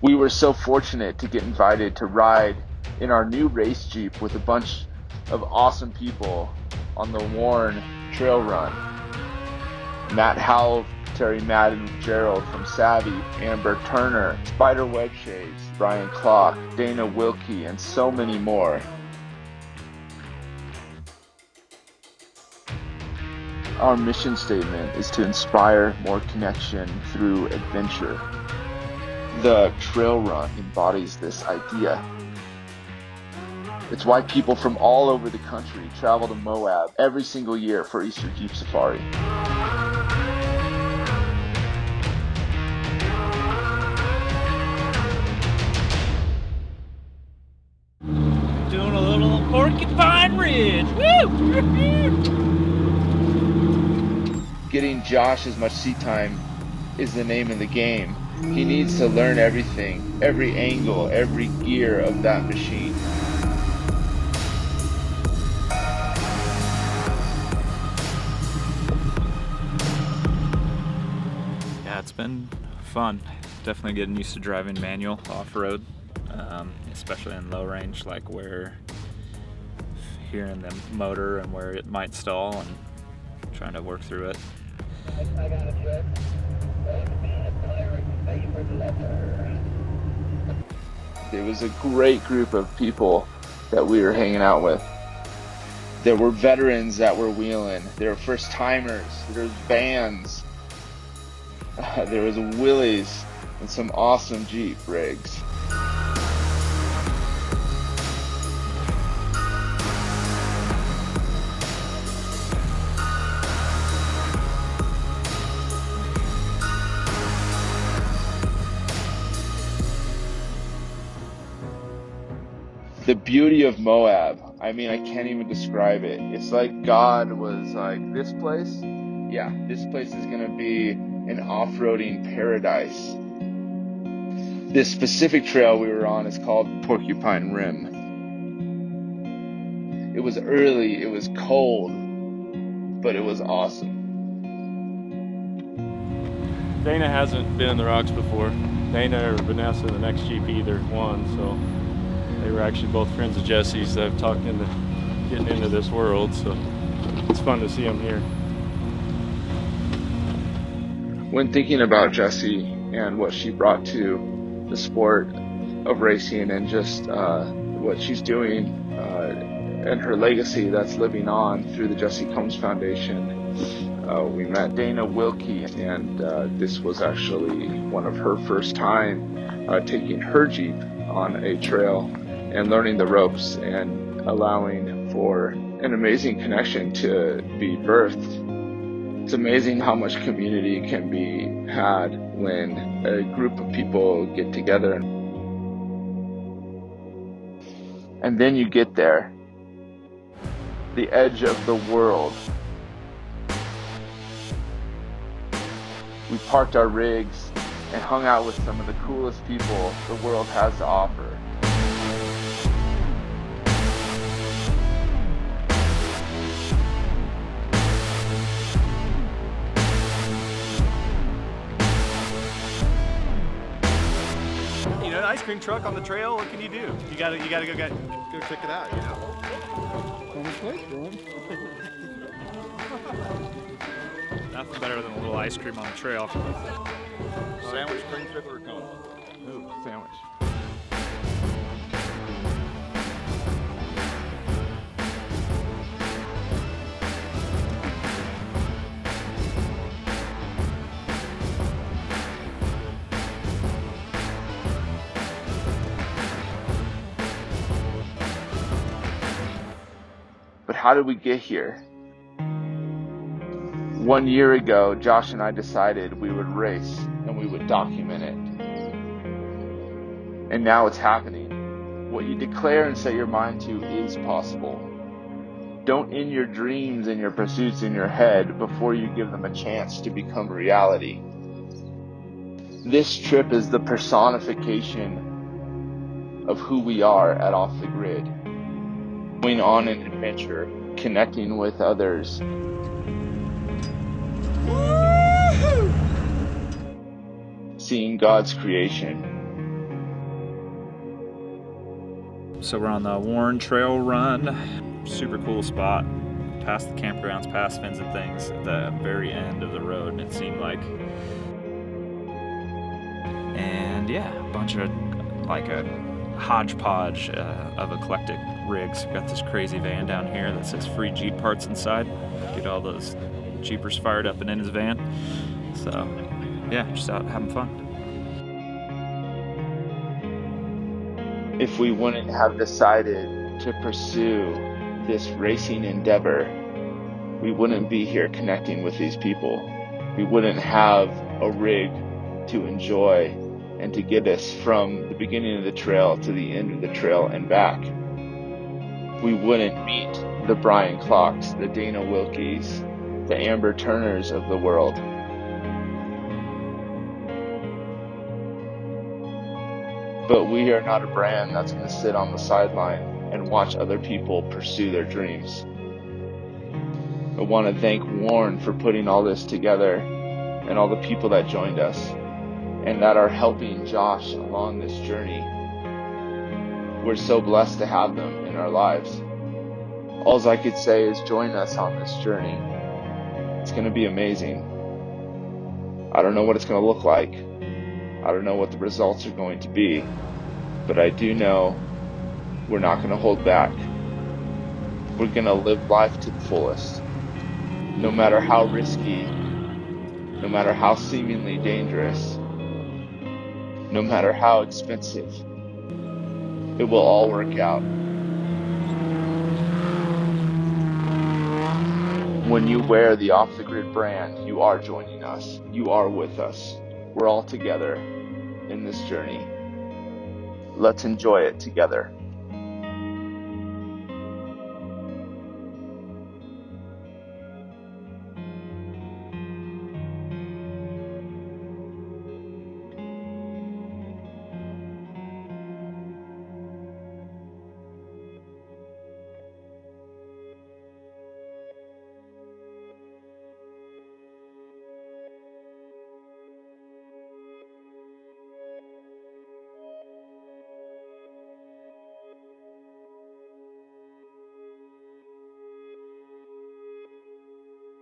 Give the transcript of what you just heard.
We were so fortunate to get invited to ride in our new race Jeep with a bunch of awesome people on the Warn trail run. Matt Howell, Terry Madden, Gerald from Savvy, Amber Turner, Spider Web Shades, Brian Klock, Dana Wilke, and so many more. Our mission statement is to inspire more connection through adventure. The trail run embodies this idea. It's why people from all over the country travel to Moab every single year for Easter Jeep Safari. Doing a little Porcupine Rim. Woo! Getting Josh as much seat time is the name of the game. He needs to learn everything, every angle, every gear of that machine. Yeah, it's been fun. Definitely getting used to driving manual off-road, especially in low range, like where hearing the motor and where it might stall and trying to work through it. I got a trip. It was a great group of people that we were hanging out with. There were veterans that were wheeling. There were first timers. There was bands. There was Willys and some awesome Jeep rigs. The beauty of Moab, I mean, I can't even describe it. It's like God was like, this place? Yeah, this place is going to be an off-roading paradise. This specific trail we were on is called Porcupine Rim. It was early, it was cold, but it was awesome. Dana hasn't been in the rocks before. Dana or Vanessa, the next Jeep, either one, so they were actually both friends of Jesse's that I've talked into getting into this world, so it's fun to see them here. When thinking about Jessie and what she brought to the sport of racing and just what she's doing and her legacy that's living on through the Jesse Combs Foundation, we met Dana Wilke, and this was actually one of her first time taking her Jeep on a trail and learning the ropes and allowing for an amazing connection to be birthed. It's amazing how much community can be had when a group of people get together. And then you get there, the edge of the world. We parked our rigs and hung out with some of the coolest people the world has to offer. You know, an ice cream truck on the trail, what can you do? You gotta go check it out, you know? Nothing better than a little ice cream on the trail. Sandwich, cream strip, or cone? Ooh, sandwich. But how did we get here? 1 year ago, Josh and I decided we would race and we would document it. And now it's happening. What you declare and set your mind to is possible. Don't end your dreams and your pursuits in your head before you give them a chance to become reality. This trip is the personification of who we are at Off the Grid. Going on an adventure, connecting with others. Seeing God's creation. So we're on the Warn Trail run. Super cool spot. Past the campgrounds, past fins and things, at the very end of the road, it seemed like. And yeah, a bunch of like a hodgepodge of eclectic rigs. We've got this crazy van down here that says free Jeep parts inside. Get all those Jeepers fired up and in his van. So yeah, just out having fun. If we wouldn't have decided to pursue this racing endeavor, we wouldn't be here connecting with these people. We wouldn't have a rig to enjoy and to get us from the beginning of the trail to the end of the trail and back. We wouldn't meet the Brian Klocks, the Dana Wilkes, the Amber Turners of the world. But we are not a brand that's going to sit on the sideline and watch other people pursue their dreams. I want to thank Warn for putting all this together and all the people that joined us and that are helping Josh along this journey. We're so blessed to have them in our lives. All I could say is join us on this journey. It's going to be amazing. I don't know what it's going to look like. I don't know what the results are going to be, but I do know we're not going to hold back. We're going to live life to the fullest. No matter how risky, no matter how seemingly dangerous, no matter how expensive, it will all work out. When you wear the Off the Grid brand, you are joining us. You are with us. We're all together in this journey. Let's enjoy it together.